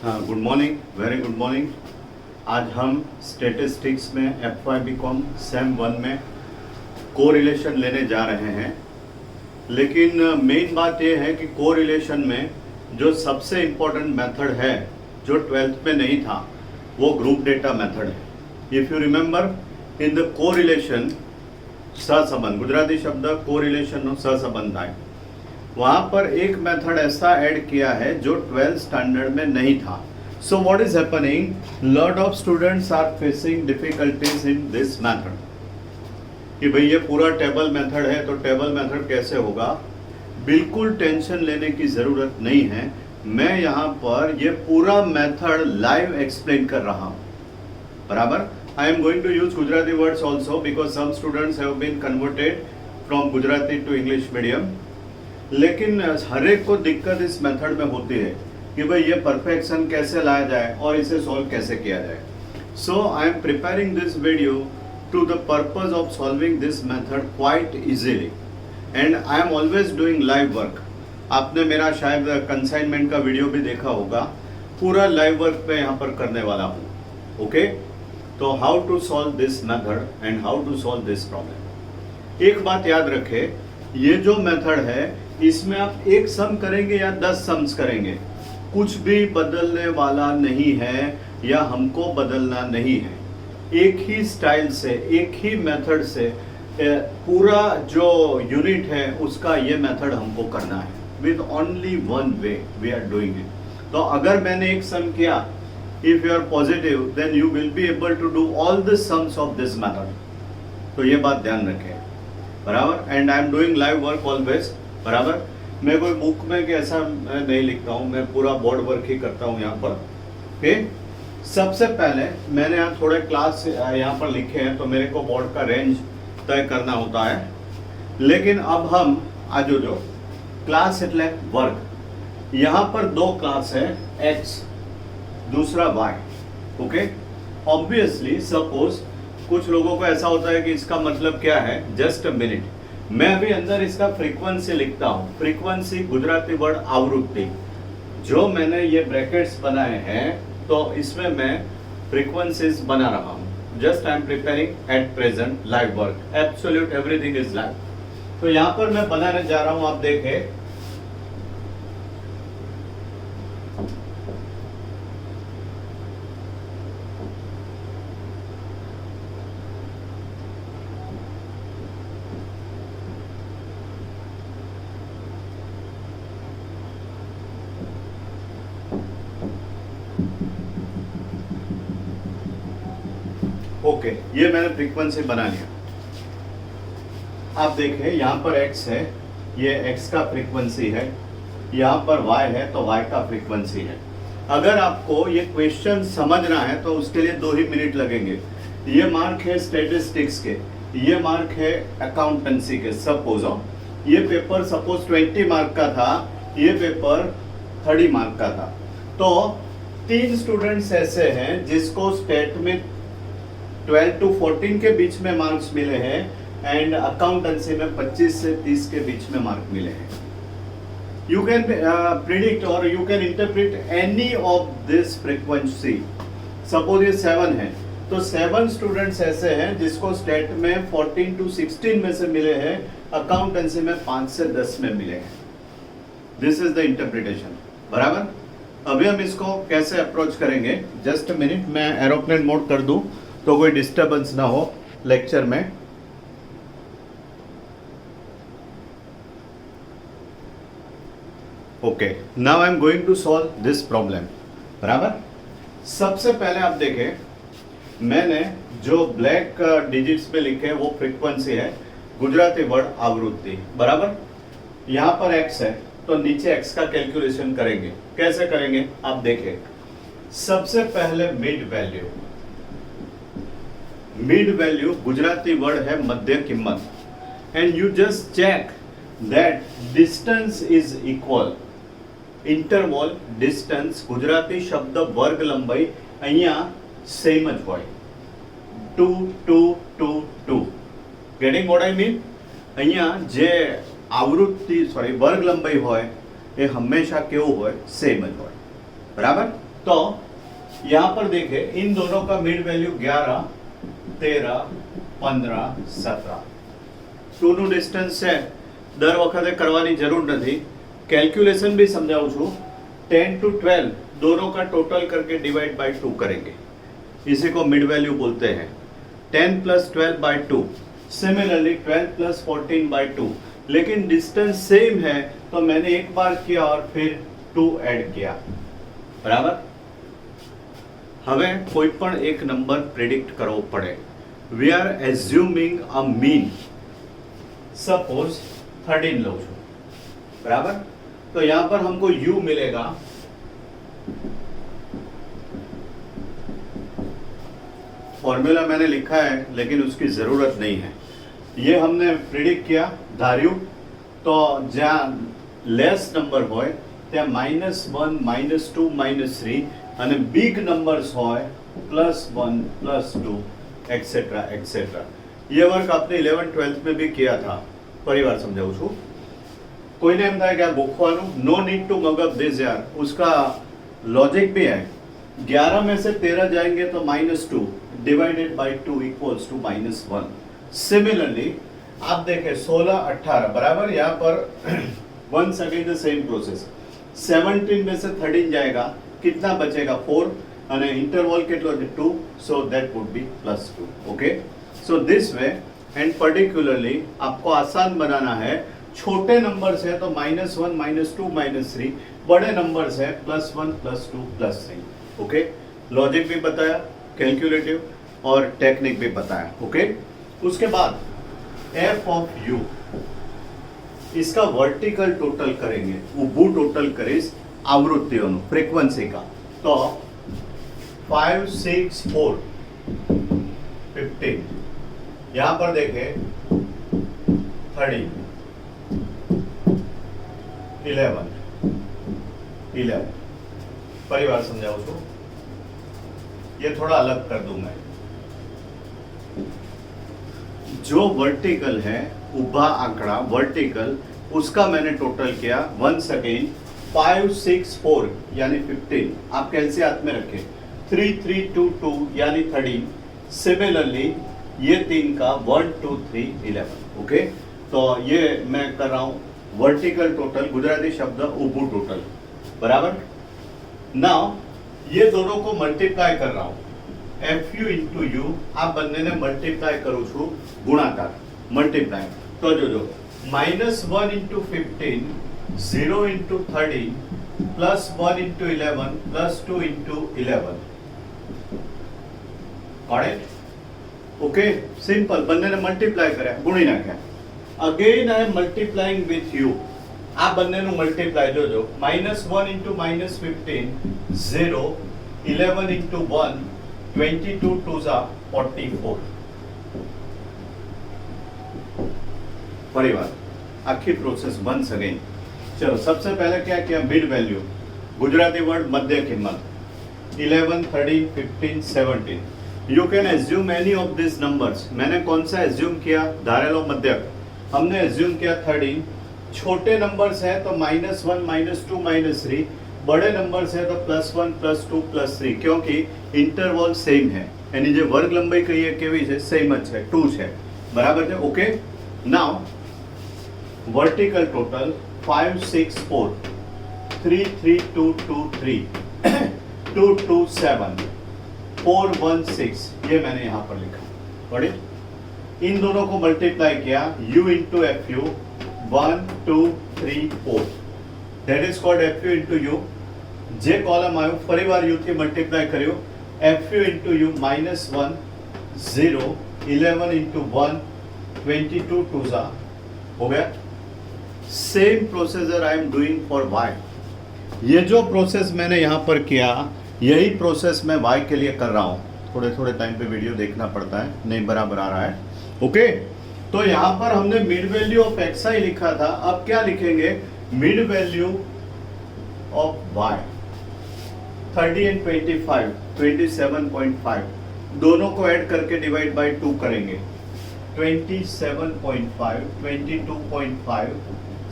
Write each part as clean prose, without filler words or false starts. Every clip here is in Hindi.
हाँ, good morning, very good morning. आज हम स्टेटिस्टिक्स में FY BCom सेम 1 में कोरिलेशन लेने जा रहे हैं। लेकिन मेन बात यह है कि कोरिलेशन में जो सबसे इम्पोर्टेंट मेथड है जो 12th में नहीं था वो ग्रुप डेटा मेथड है। If you remember in the correlation सहसंबंध, गुजराती शब्द कोरिलेशन सहसंबंध है, वहाँ पर एक मेथड ऐसा ऐड किया है जो 12th स्टैंडर्ड में नहीं था। So what is happening, lot of students are facing difficulties in this method कि भाई ये पूरा टेबल मेथड है तो टेबल मेथड कैसे होगा। बिल्कुल टेंशन लेने की ज़रूरत नहीं है। मैं यहाँ पर ये पूरा मेथड लाइव एक्सप्लेन कर रहा हूँ, बराबर। I am going to use Gujarati words also because some students have been converted from Gujarati to English medium. लेकिन हर एक को दिक्कत इस मेथड में होती है कि भाई ये परफेक्शन कैसे लाया जाए और इसे सॉल्व कैसे किया जाए। So I am preparing this video to the purpose of solving this method quite easily and I am always doing live work. आपने मेरा शायद कंसाइनमेंट का वीडियो भी देखा होगा, पूरा लाइव वर्क मैं यहाँ पर करने वाला हूँ। ओके, तो how to solve this method and how to solve this problem. एक बात याद रखें, ये जो मेथड है इसमें आप एक सम करेंगे या 10 सम्स करेंगे, कुछ भी बदलने वाला नहीं है या हमको बदलना नहीं है। एक ही स्टाइल से, एक ही मेथड से पूरा जो यूनिट है उसका ये मेथड हमको करना है with only one way we are doing it. तो अगर मैंने एक सम किया, if you are positive then you will be able to do all the sums of this method. तो ये बात ध्यान रखें, बराबर। And I am doing live work always, बराबर। मैं कोई बुक में कि ऐसा नहीं लिखता हूँ, मैं पूरा बोर्ड वर्क ही करता हूँ यहाँ पर। ओके, सबसे पहले मैंने यहाँ थोड़े क्लास यहाँ पर लिखे हैं तो मेरे को बोर्ड का रेंज तय करना होता है। लेकिन अब हम आज जो क्लास એટલે वर्क, यहाँ पर दो क्लास है, x दूसरा y। ओके, ऑब्वियसली सपोज कुछ लोगों को ऐसा होता है कि इसका मतलब क्या है, जस्ट अ मिनट। मैं अभी अंदर इसका फ्रीक्वेंसी लिखता हूँ। फ्रीक्वेंसी गुजराती वर्ड आवृत्ति, जो मैंने ये ब्रैकेट्स बनाए हैं तो इसमें मैं फ्रीक्वेंसीज बना रहा हूँ। Just I am preparing at present live work, absolute everything is live. तो यहाँ पर मैं बनाने जा रहा हूँ, आप देखें। ओके, ये मैंने फ्रीक्वेंसी बना लिया। आप देखें यहाँ पर x है, ये x का फ्रीक्वेंसी है, यहाँ पर y है तो y का फ्रीक्वेंसी है। अगर आपको ये क्वेश्चन समझना है तो उसके लिए 2 ही मिनट लगेंगे। ये मार्क है स्टैटिस्टिक्स के, ये मार्क है अकाउंटेंसी के। सपोज ये पेपर सपोज 20 मार्क का था, ये पेपर 30 मार्क का था। तो 3 स्टूडेंट्स ऐसे हैं जिसको स्टेट में 12 to 14 के बीच में मार्क्स मिले हैं एंड अकाउंटेंसी में 25 से 30 के बीच में मार्क मिले हैं। यू कैन प्रिडिक्ट और you can interpret any of this frequency. Suppose ये 7 है तो 7 स्टूडेंट्स ऐसे हैं जिसको स्टेट में 14 to 16 में से मिले हैं, अकाउंटेंसी में 5 से 10 में मिले हैं। दिस इज द इंटरप्रिटेशन, बराबर। अभी हम इसको कैसे अप्रोच करेंगे, जस्ट अ मिनट, मैं एरोप्लेन मोड कर दूं तो कोई डिस्टर्बेंस ना हो लेक्चर में। Okay, now I am going to solve this problem, बराबर। सबसे पहले आप देखें, मैंने जो ब्लैक डिजिट्स में लिखे वो फ्रीक्वेंसी है, गुजराती वर्ड आवृत्ति, बराबर। यहाँ पर x है तो नीचे x का कैलकुलेशन करेंगे। कैसे करेंगे आप देखें। सबसे पहले mid value, mid value Gujarati word है मध्य किम्मत, and you just check that distance is equal. Interval distance Gujarati शब्द वर्ग लंबाई અહીંયા સેમ જ હોય, 2 2 2 2। Getting what I mean. અહીંયા જે આવૃત્તિ વર્ગ લંબાઈ હોય એ હંમેશા કેવું હોય, સેમ જ હોય, બરાબર। तो यहां पर देखें इन दोनों का मिड वैल्यू 11, 13, 15, 17 टू નું ડિસ્ટન્સ છે. દર વખતે કરવાની જરૂર નથી. कैलकुलेशन भी समझाऊं छू. 10 to 12 दोनों का टोटल करके डिवाइड बाय 2 करेंगे, इसी को मिड वैल्यू बोलते हैं. 10 plus 12 by 2, similarly 12 plus 14 by 2. लेकिन डिस्टेंस सेम है तो मैंने एक बार किया और फिर 2 ऐड किया. बराबर. હવે કોઈ પણ એક નંબર પ્રેડિક્ટ કરવો પડે. We are assuming a mean. Suppose 13 लो छू. बराबर. तो यहां पर हमको u मिलेगा फॉर्मूला मैंने लिखा है लेकिन उसकी जरूरत नहीं है. ये हमने प्रिडिक्ट किया धार्यु तो ज्यां लेस नंबर होय त्या -1 -2 -3 અને बिग नंबर्स होय +1 +2 एक्सेट्रा एक्सेट्रा. ये वर्क आपने 11th 12th में भी किया था. परिवार समझाऊं छू. कोई ने एम था कि आ गोखवानु, no need to mug up this यार. उसका लॉजिक भी है. 11 में से 13 जाएंगे तो -2 divided by 2 equals to -1. Similarly आप देखें 16, 18 बराबर. यहाँ पर once again the same process. 17 में से 13 जाएगा, कितना बचेगा 4 અને इंटरवल કેટલો છે 2. So that would be +2. Okay. So this way and particularly आपको आसान बनाना है. छोटे नंबर्स है तो -1 -2 -3, बड़े नंबर्स है +1 +2 +3. ओके. लॉजिक भी बताया, कैलकुलेटिव और टेक्निक भी बताया. ओके. उसके बाद f ऑफ u इसका वर्टिकल टोटल करेंगे. ઊભું टोटल કરીશ આવૃત્તિઓનું ફ્રીક્વન્સી का. तो 5, 6, 4, 15. यहां पर देखें 13, 11. परिवार समझाऊं छू. ये थोड़ा अलग कर दूं मैं. जो वर्टिकल है ऊभा आंकड़ा वर्टिकल, उसका मैंने टोटल किया. वंस अगेन 5, 6, 4 यानी 15. आप कैसे हाथ में रखें. 3, 3, 2, 2 यानी 13. सिमिलरली ये 3 का 1, 2, 3, 11. ओके. तो ये मैं कर रहा हूं वर्टिकल टोटल, गुजराती शब्द ऊभू टोटल. बराबर. नाउ ये दोनों को मल्टीप्लाई कर रहा हूं. FU इंटू यू आ બંને ને મલ્ટીપ્લાય કરું છું. ગુણાકાર મલ્ટીપ્લાય. તો જોજો -1 into 15, 0 into 13, +1 into 11, +2 into 11. Correct. Okay. Simple. બંને ને મલ્ટીપ્લાય કર્યા, ગુણી નાખ્યા. Again I am multiplying with you. आ બંને નું મલ્ટીપ્લાય જોજો. -1 इंटू -15, 0, 11 इंटू 1, 22 2s are 44. परिवार आखी प्रोसेस वंस अगेन. चलो सबसे पहले क्या किया. मिड वैल्यू, गुजराती वर्ड मध्य किंमत. 11, 13, 15, 17. You can assume any of this numbers. मैंने कौन सा एज्यूम किया. धारेलो मध्यक. हमने एज्यूम किया 13. छोटे नंबर्स है तो -1 -2 -3, बड़े नंबर्स है तो +1 +2 +3, क्योंकि इंटरवल सेम है. यानी जो वर्ग लंबाई कही केवी है सेम ज है, 2 है. बराबर है. ओके. Now vertical total 5, 6, 4, 3, 3, 2, 2, 3, 2, 2, 7, 4, 1, 6. ये मैंने यहाँ पर लिखा. बड़े. इन दोनों को मल्टीप्लाई किया. u into FU 1, 2, 3, 4. That is called FU into U. J column आयो परिवार U थी मल्टीप्लाई करियो. FU into U -1, 0, 11 into 1, 22 2s हो गया. Same processor I am doing for Y. ये जो प्रोसेस मैंने यहाँ पर किया यही प्रोसेस मैं Y के लिए कर रहा हूँ. थोड़े थोड़े टाइम पे वीडियो देखना पड़ता है, नहीं बराबर आ रहा है. ओके. तो यहाँ पर हमने मिड वैल्यू ऑफ XI लिखा था. अब क्या लिखेंगे. Mid value of Y 30 and 25, 27.5. दोनों को ऐड करके डिवाइड बाय 2 करेंगे. 27.5, 22.5,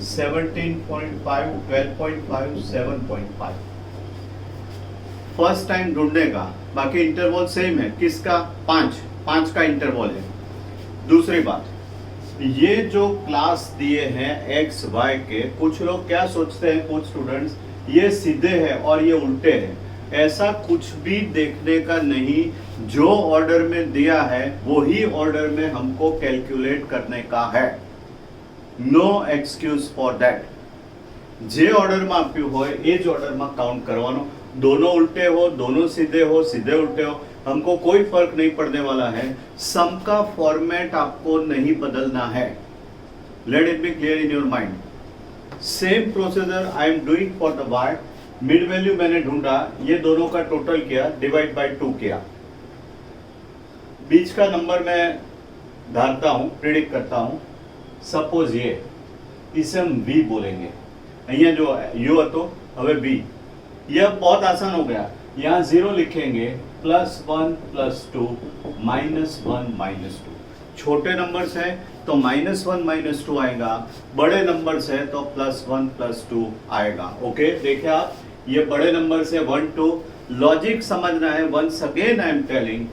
17.5, 12.5, 7.5. फर्स्ट टाइम ढूंढने का, बाकी इंटरवल सेम है, किसका? 5 का इंटरवल है। दूसरी बात, ये जो क्लास दिए हैं एक्स वाई के, कुछ लोग क्या सोचते हैं, कुछ स्टूडेंट्स, ये सीधे हैं और ये उल्टे हैं। ऐसा कुछ भी देखने का नहीं, जो ऑर्डर में दिया है वही ऑर्डर में हमको कैलकुलेट करने का है। No excuse for that. जे ऑर्डर में आप्યું હોય એ જ ऑर्डर में काउंट करवानो। दोनों उल्टे हो, दोनों सीधे हो, सीधे उल्टे हो, हमको कोई फर्क नहीं पड़ने वाला है। सम का फॉर्मेट आपको नहीं बदलना है। Let it be clear in your mind. Same procedure I am doing for the Y. Mid value मैंने ढूंढा, ये दोनों का टोटल किया, डिवाइड बाय 2 किया। बीच का नंबर मैं धारता हूं, प्रिडिक्ट करता हूं। सपोज ये, इसे हम v बोलेंगे। અહીંયા जो u હતો, હવે v। यह बहुत आसान हो गया। यहाँ 0 लिखेंगे, +1 +2 -1 -2। छोटे नंबर्स है तो -1 -2 आएगा, बड़े नंबर्स है तो +1 +2 आएगा। ओके, देखिए आप, ये बड़े नंबर से 1 2, लॉजिक समझना है। Once again I am telling,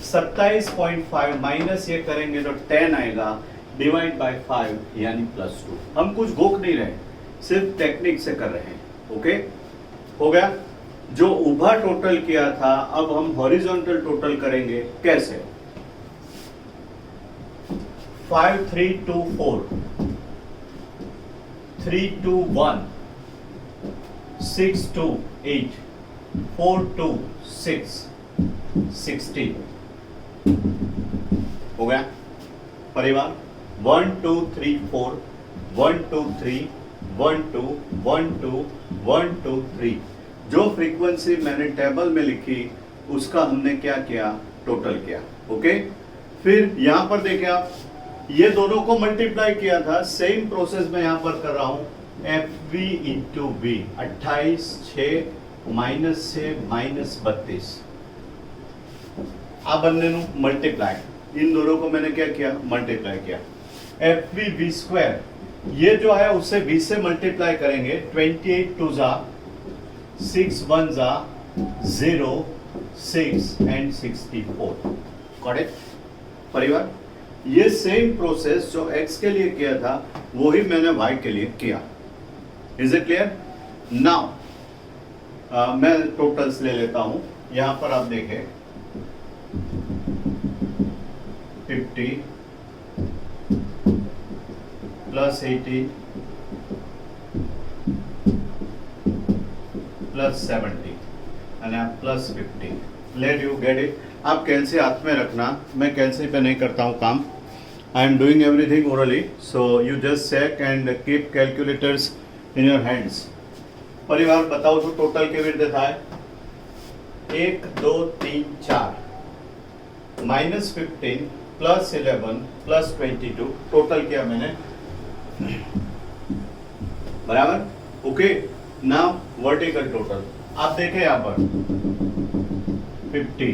27.5 minus ये करेंगे तो 10 आएगा, डिवाइड बाय 5 यानी +2। हम कुछ गोख नहीं रहे, सिर्फ टेक्निक से कर रहे हैं। ओके, हो गया। जो ऊभा टोटल किया था, अब हम हॉरिजॉन्टल टोटल करेंगे। कैसे? 5 3 2 4, 3 2 1, 6 2 8, 4 2 6, 16। हो गया परिवार। 1 2 3 4, 1 2 3, 1 2 1 2 1 2 3। जो फ्रीक्वेंसी मैंने टेबल में लिखी उसका हमने क्या किया? टोटल किया। ओके, फिर यहां पर देखें आप, ये दोनों को मल्टीप्लाई किया था। सेम प्रोसेस में यहां पर कर रहा हूं, FV इंटू बी। 28 6 -6 -32। आ બંનેનું मल्टीप्लाई, इन दोनों को मैंने क्या किया? मल्टीप्लाई किया। FV V स्क्वायर, ये जो है उसे V से मल्टीप्लाई करेंगे। 28 2 जा 6 1 जा 0 6 एंड 64। करेक्ट परिवार? ये सेम प्रोसेस जो x के लिए किया था वही मैंने y के लिए किया। Is it clear? नाउ मैं टोटल्स ले लेता हूं। यहां पर आप देखें, 50 प्लस 18 प्लस 70 અને plus 50। Let you get it. आप कैंसिल हाथ में रखना, मैं कैंसिल पे नहीं करता हूँ काम। I am doing everything orally, so you just check and keep calculators in your hands. परिवार बताओ तो टोटल કેવી રીતે થાય? 1 2 3 4 -15 प्लस 11 प्लस 22, टोटल किया मैंने। बराबर? ओके, नाउ वर्टिकल टोटल आप देखें यहां पर 50।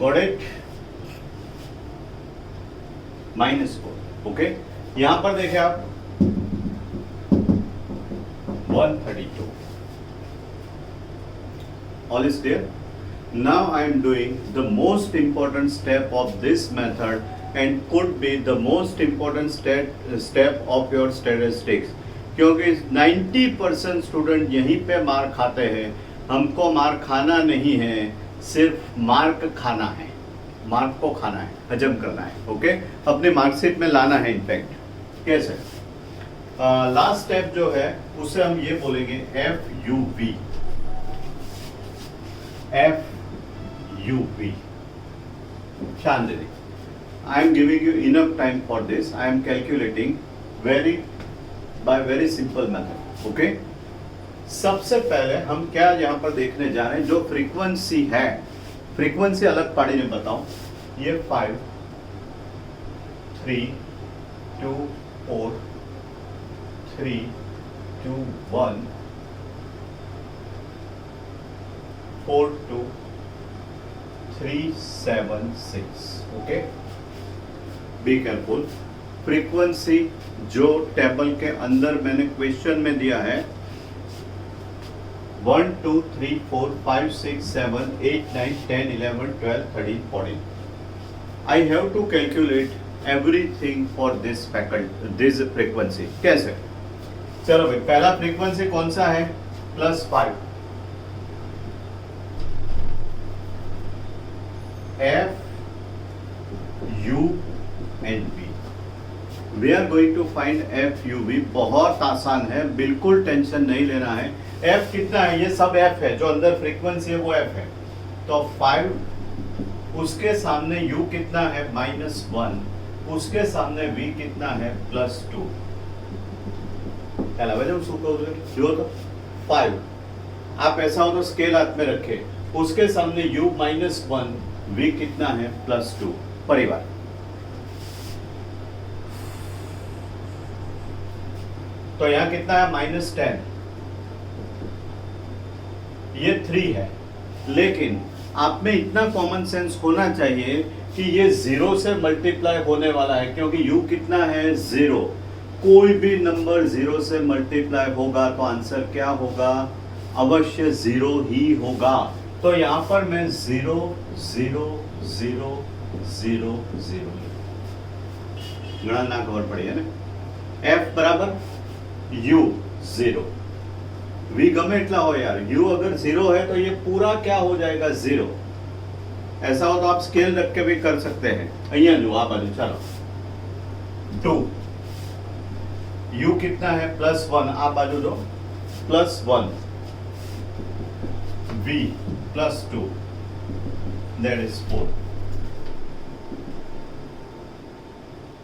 Got it? -4। ओके, यहां पर देखें आप 132। All is clear? Now I am doing the most important step of this method and could be the most important step of your statistics, क्योंकि 90% स्टूडेंट यहीं पे मार खाते हैं। हमको मार खाना नहीं है, सिर्फ मार्क खाना है। मार्क को खाना है, हजम करना है। ओके, अपनी मार्कशीट में लाना है। इनफैक्ट कैसे? लास्ट स्टेप जो है उसे हम ये बोलेंगे FUV। FUV। Shanti. I am giving you enough time for this. I am calculating by very simple method. Okay? सबसे पहले हम क्या यहाँ पर देखने जा रहे हैं? जो फ्रीक्वेंसी है, फ्रीक्वेंसी अलग पाड़ी में बताओ। ये 5 3 2 4 3 2 1 4 2 3 7 6। Okay, be careful. फ्रीक्वेंसी जो टेबल के अंदर मैंने क्वेश्चन में दिया है, 1 2 3 4 5 6 7 8 9 10 11 12 13 14. I have to calculate everything for this frequency. कैसे? चलो भाई, पहला फ्रीक्वेंसी कौन सा है? +5. F, U and V. We are going to find F, U, V. बहुत आसान है, बिल्कुल टेंशन नहीं लेना है. F कितना है? ये सब F है, जो अंदर फ्रीक्वेंसी है वो F है. तो 5, उसके सामने U कितना है? -1. उसके सामने V कितना है? +2. जो तो 5. आप ऐसा हो तो स्केल हाथ में रखे, उसके सामने U -1, V कितना है? +2. परिवार. तो यहां कितना है? -10. ये 3 है, लेकिन आप में इतना कॉमन सेंस होना चाहिए कि ये 0 से मल्टीप्लाई होने वाला है, क्योंकि U कितना है? 0. कोई भी नंबर 0 से मल्टीप्लाई होगा तो आंसर क्या होगा? अवश्य 0 ही होगा. तो यहां पर मैं 0 0 0 0 0 गणना ना खबर पड़ी है ना. F बराबर U 0. V गमे एटला हो यार. U अगर 0 है तो ये पूरा क्या हो जाएगा? 0. ऐसा हो तो आप स्केल रख के भी कर सकते हैं. अहिया जो आप बाजू चलो 2. U कितना है? +1. आप बाजू दो +1. V +2. That is 4.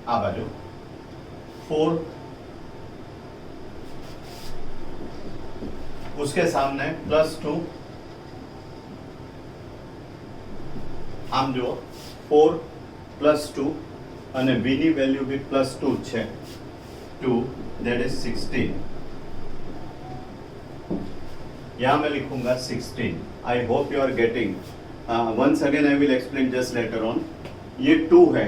आ बाजू 4. उसके सामने +2. आम जो 4 +2 અને v ની વેલ્યુ બી +2 છે. 2 that is 16. यहाँ मैं लिखूंगा 16. I hope you are getting. Once again I will explain just later on. ये 2 है,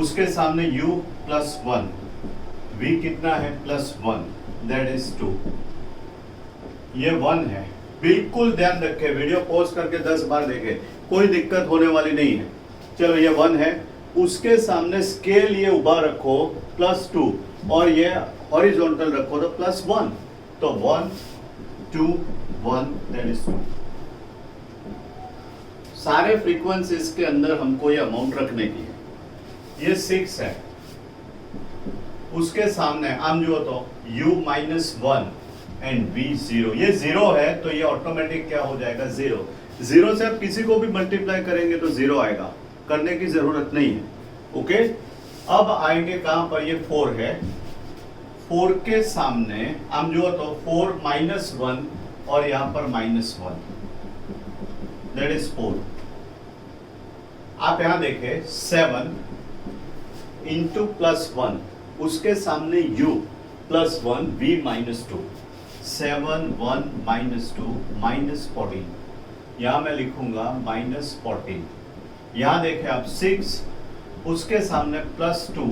उसके सामने U +1, V कितना है? +1, that is 2. ये 1 है. बिल्कुल ध्यान रखें, वीडियो पॉज करके 10 बार देखें, कोई दिक्कत होने वाली नहीं है. चलो ये 1 है, उसके सामने स्केल ये उभा रखो +2 और ये हॉरिजॉन्टल रखो तो +1. तो 1 2 1 that is 2. सारे फ्रीक्वेंसीज के अंदर हमको ये अमाउंट रखने की है. ये 6 है, उसके सामने आम जो तो U -1 एंड V 0. ये 0 है तो ये ऑटोमेटिक क्या हो जाएगा? 0. 0 से आप किसी को भी मल्टीप्लाई करेंगे तो 0 आएगा, करने की जरूरत नहीं है. ओके. अब आएंगे कहां पर? ये 4 है, 4 के सामने हम जो तो 4 -1 और यहां पर -1, दैट इज 4. आप यहां देखें 7 इंटू +1, उसके सामने U +1 V -2. 7 1 -2 -14. यहां मैं लिखूंगा -14. यहां देखें आप 6, उसके सामने +2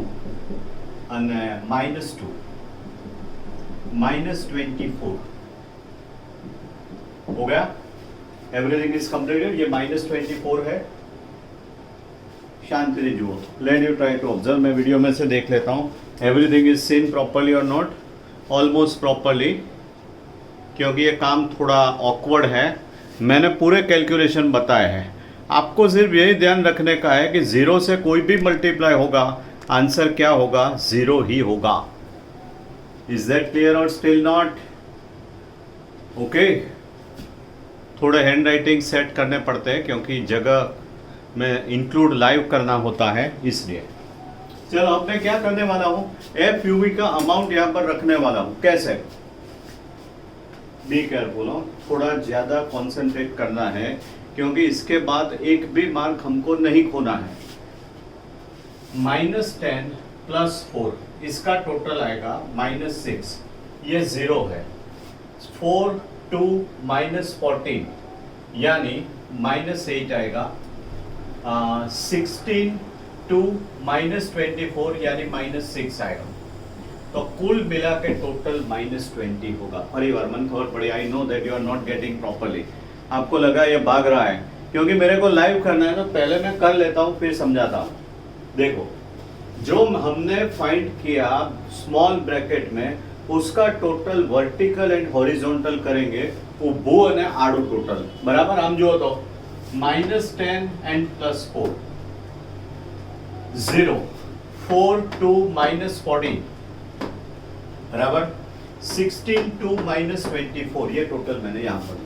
और -2 -24 हो गया. Everything is completed. ये -24 है. शांति से जुओ. Let you try to observe. मैं वीडियो में से देख लेता हूँ एवरीथिंग इज सीन प्रॉपरली और नॉट. ऑलमोस्ट प्रॉपरली, क्योंकि ये काम थोड़ा ऑकवर्ड है. मैंने पूरे कैलकुलेशन बताए हैं. आपको सिर्फ यही ध्यान रखने का है कि 0 से कोई भी मल्टीप्लाई होगा, आंसर क्या होगा? 0 ही होगा. इज दैट क्लियर और स्टिल नॉट? ओके. थोड़े हैंड राइटिंग सेट करने पड़ते हैं क्योंकि जगह में इंक्लूड लाइव करना होता है, इसलिए. चलो अब मैं क्या करने वाला हूँ? एफ यू वी का अमाउंट यहाँ पर रखने वाला हूँ. कैसे? बी केयरफुल हो, थोड़ा ज़्यादा कॉन्सेंट्रेट करना है क्योंकि इसके बाद एक भी मार्क हमको नहीं खोना है. -10 + 4, इसका टोटल आएगा -6. ये 0 है. 4 2 -14 यानी -8 आएगा. 16 2 -24 यानी -6 आएगा. तो कुल मिला के टोटल -20 होगा। परिवार मन खबर पड़ी, I know that you are not getting properly. आपको लगा ये भाग रहा है, क्योंकि मेरे को लाइव करना है तो पहले मैं कर लेता हूँ फिर समझाता हूँ। देखो, जो हमने फाइंड किया स्मॉल ब्रैकेट में, उसका टोटल वर्टिकल एंड हॉरिजॉन्टल करेंगे, वो वो અને આડું ટોટલ બરાબર। આમ જુઓ તો -10 and +4 0 4 to -14 बराबर 16 to -24, ये टोटल मैंने यहाँ पर।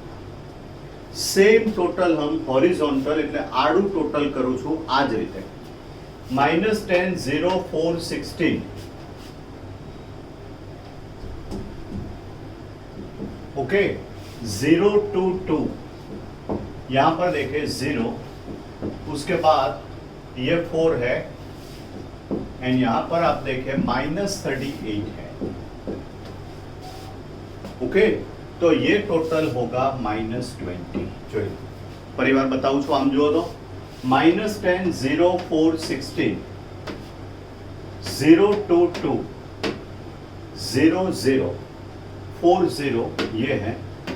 सेम टोटल हम हॉरिजॉन्टल એટલે આડું ટોટલ કરું છું આ જ રીતે। -10 0 4 16 ओके 0 to 2, यहां पर देखें 0, उसके बाद ये 4 है एंड यहां पर आप देखें -38 है। ओके, तो ये टोटल होगा -20। चलिए परिवार बताऊं छो, आम जो तो -10 0 4 16 0 to 2 0 0 4 0, ये है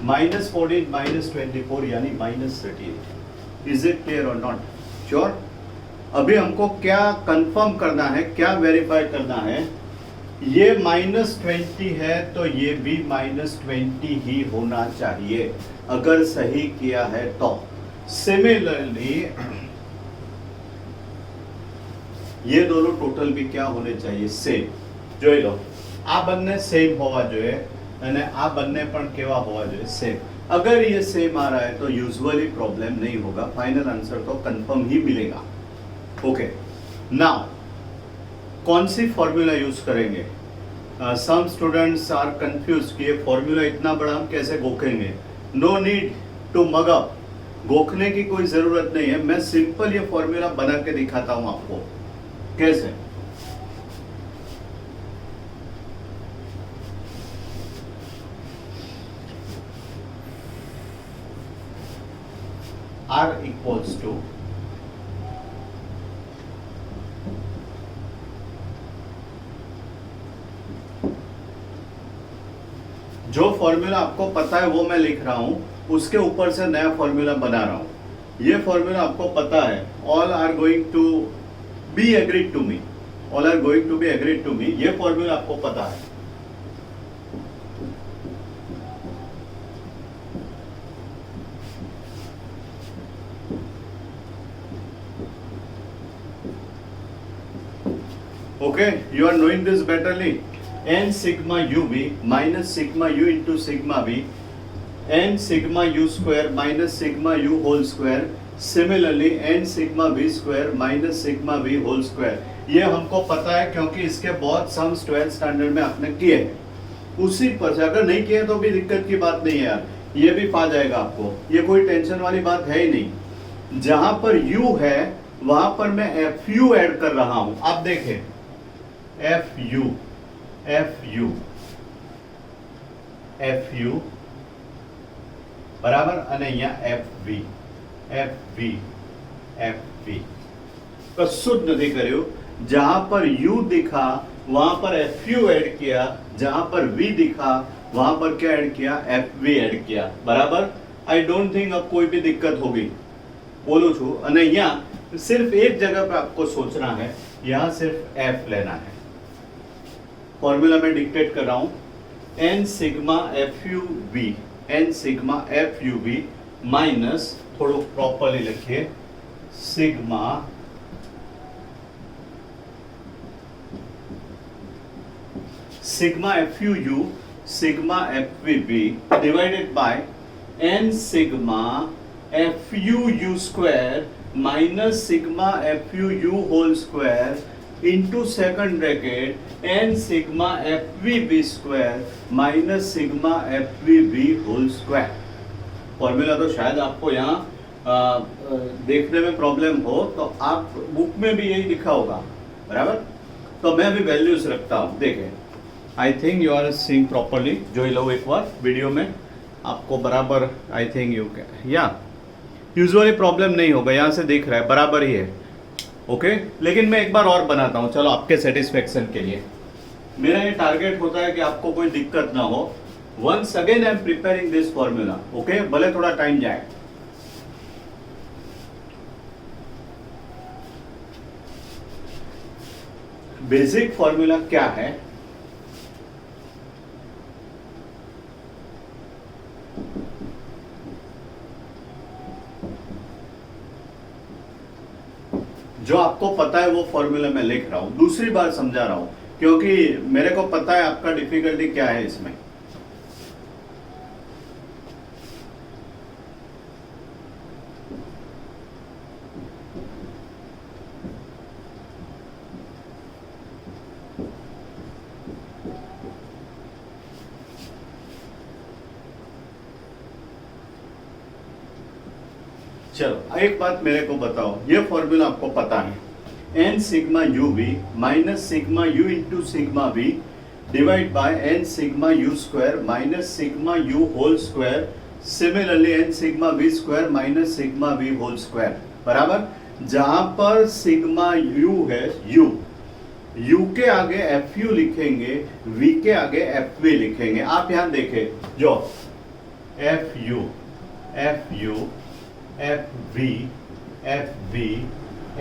-14 -24 यानी -38। इज इट क्लियर और नॉट? श्योर। अभी हमको क्या कंफर्म करना है, क्या वेरीफाई करना है? ये -20 है तो ये भी -20 ही होना चाहिए, अगर सही किया है तो। सिमिलरली ये दोनों टोटल भी क्या होने चाहिए? सेम। જોઈ લો, આ બંને સેમ હોવા જોઈએ અને આ બંને પણ કેવા હોવા જોઈએ? सेम। अगर ये सेम आ रहा है तो यूजुअली प्रॉब्लम नहीं होगा, फाइनल आंसर तो कंफर्म ही मिलेगा। ओके, नाउ कौन सी फॉर्मूला यूज करेंगे? सम स्टूडेंट्स आर कंफ्यूज कि ये फॉर्मूला इतना बड़ा हम कैसे गोखेंगे। No need to mug up, गोखने की कोई जरूरत नहीं है। मैं सिंपल ये फॉर्मूला बना के दिखाता हूं आपको कैसे। R equals to जो फॉर्मूला आपको पता है वो मैं लिख रहा हूं, उसके ऊपर से नया फॉर्मूला बना रहा हूं। ये फॉर्मूला आपको पता है, all are going to be agreed to me, all are going to be agreed to me. ये फॉर्मूला आपको पता है। Okay, you are knowing this betterly. N sigma uv minus sigma u into sigma v, n sigma u square minus sigma u whole square, similarly n sigma v square minus sigma v whole square। ये हमको पता है क्योंकि इसके बहुत सम्स 12th स्टैंडर्ड में आपने किए हैं। उसी पर से अगर नहीं किए तो भी दिक्कत की बात नहीं है यार, ये भी पा जाएगा आपको, ये कोई टेंशन वाली बात है ही नहीं। जहां पर u है वहां पर मैं fu ऐड कर रहा हूं। आप देखें fu बराबर, અને અહીંયા fv કશું જ નથી કર્યું। जहां पर u दिखा वहां पर fu ऐड किया, जहां पर v दिखा वहां पर क्या ऐड किया? fv ऐड किया। बराबर। आई डोंट थिंक अब कोई भी दिक्कत होगी, बोलू छू। અને અહીંયા सिर्फ एक जगह पे आपको सोचना है, यहां सिर्फ f लेना है। फॉर्मूला में डिक्टेट कर रहा हूं, n sigma FUV, n sigma FUV minus, थोड़ा प्रॉपरली लिखिए, sigma FUU sigma FVB divided by n sigma FUU square minus sigma FUU whole square into second bracket n sigma FVB square minus sigma FVB whole square। Formula तो शायद आपको यहाँ देखने में प्रॉब्लम हो, तो आप बुक में भी यही लिखा होगा। बराबर, तो मैं भी वैल्यूज रखता हूँ। देखें, I think you are seeing properly. जो लो एक बार वीडियो में आपको बराबर, आई थिंक यू या यूजुअली प्रॉब्लम नहीं होगा, यहाँ से दिख रहा है बराबर ही है। ओके, लेकिन मैं एक बार और बनाता हूं, चलो आपके सेटिस्फेक्शन के लिए। मेरा ये टारगेट होता है कि आपको कोई दिक्कत ना हो। Once again I am preparing this formula, okay, भले थोड़ा टाइम जाए। बेसिक फॉर्मूला क्या है? जो आपको पता है वो फॉर्मूला मैं लिख रहा हूं, दूसरी बार समझा रहा हूं, क्योंकि मेरे को पता है आपका डिफिकल्टी क्या है इसमें। चलो एक बात मेरे को बताओ, ये फॉर्मूला आपको पता है, n sigma U V minus sigma U into sigma V divide by n sigma U square minus sigma U whole square, similarly n sigma V square minus sigma V whole square, बराबर। जहां पर सिग्मा यू है, यू के आगे एफ यू लिखेंगे, वी के आगे एफ वी लिखेंगे। आप यहां देखें, जो F U F U F V F V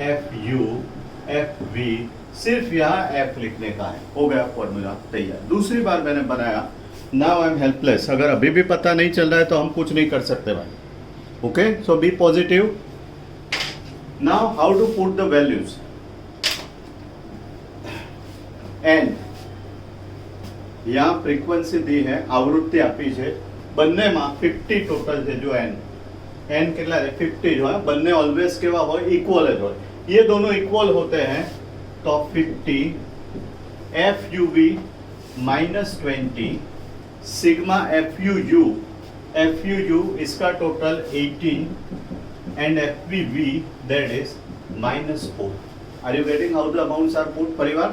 F U F V, सिर्फ यहाँ एफ लिखने का है, हो गया फॉर्मूला तैयार। दूसरी बार मैंने बनाया, नाउ आई एम हेल्पलेस। अगर अभी भी पता नहीं चल रहा है तो हम कुछ नहीं कर सकते भाई, okay. So be positive. Now how to put the values. N यहाँ फ्रीक्वेंसी दी है, आवृत्ति आपी है, બંને માં 50 ટોટલ છે। जो n કેટલા છે 50 जो है, બંને ऑलवेज કેવા હોય, इक्वल જ હોય। ये दोनों इक्वल होते हैं तो 50 F U V minus 20 sigma F U U इसका total 18 and F V V that is -4। Are you getting how the amounts are put परिवार?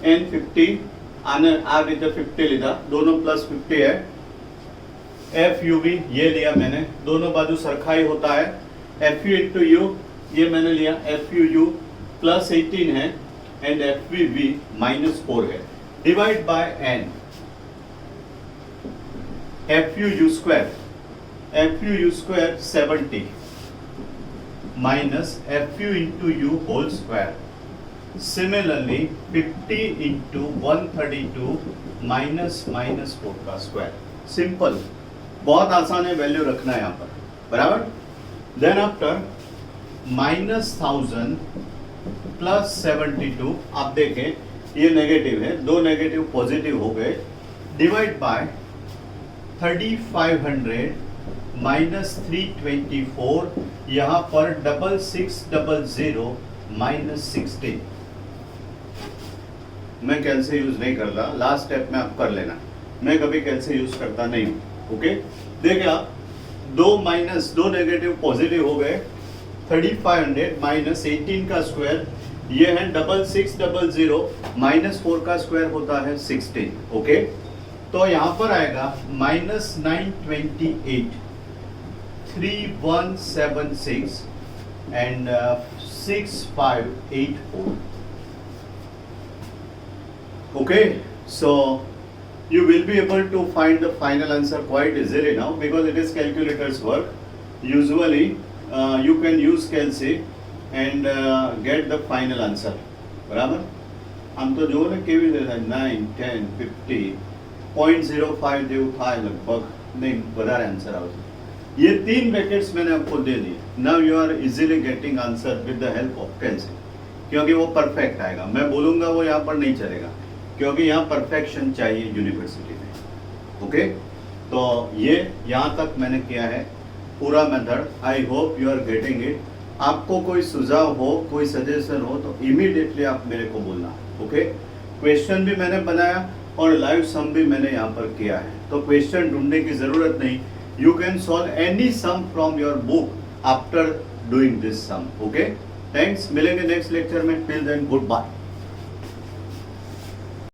n 50 आने आ रीते 50 लीधा, दोनों प्लस 50 है। एफ यू वी ये लिया मैंने, दोनों बाजू सरखाई होता है। एफ यू इंटू यू ये मैंने लिया, एफ यू यू प्लस 18 है एंड एफ वी वी -4 है, divide by N. F U square 70 minus F U into U whole square, similarly 50 into 132 minus -4 का स्क्वायर। सिंपल, बहुत आसान है, वैल्यू रखना है यहाँ पर, बराबर। देन आफ्टर -1000 प्लस 72, आप देखें ये नेगेटिव है, दो नेगेटिव पॉजिटिव हो गए, डिवाइड बाय 3500 माइनस 324, यहाँ पर 6600 माइनस 16। मैं कैलसी यूज नहीं करता, लास्ट स्टेप में आप कर लेना, मैं कभी कैलसी यूज करता नहीं हूँ, ओके। देखिए आप, दो नेगेटिव पॉजिटिव हो गए, 3500 माइनस 18 का स्क्वायर, ये है 6600 -4 का स्क्वायर होता है 16, ओके। तो यहाँ पर आएगा -928 3176 and 6584, okay. So you will be able to find the final answer quite easily now because it is calculator's work. Usually you can use calc and get the final answer, बराबर। हम तो जो ना केवी देता है 9 10 50 0.05 જેવું થાય લગભગ, નહીં વધારે આન્સર આવશે। ये तीन ब्रैकेट्स मैंने आपको दे दिए। Now you are easily getting answer with the help of calc, क्योंकि वो परफेक्ट आएगा। मैं बोलूँगा वो यहाँ पर नहीं चलेगा, क्योंकि यहाँ परफेक्शन चाहिए यूनिवर्सिटी में, ओके। तो ये यहाँ तक मैंने किया है पूरा method. I hope you are getting it. आपको कोई सुझाव हो, कोई सजेशन हो तो इमीडिएटली आप मेरे को बोलना, ओके। क्वेश्चन भी मैंने बनाया और लाइव सम भी मैंने यहाँ पर किया है, तो क्वेश्चन ढूंढने की जरूरत नहीं। You can solve any sum from your book after doing this sum, okay. Thanks, मिलेंगे नेक्स्ट लेक्चर में। Till then good bye.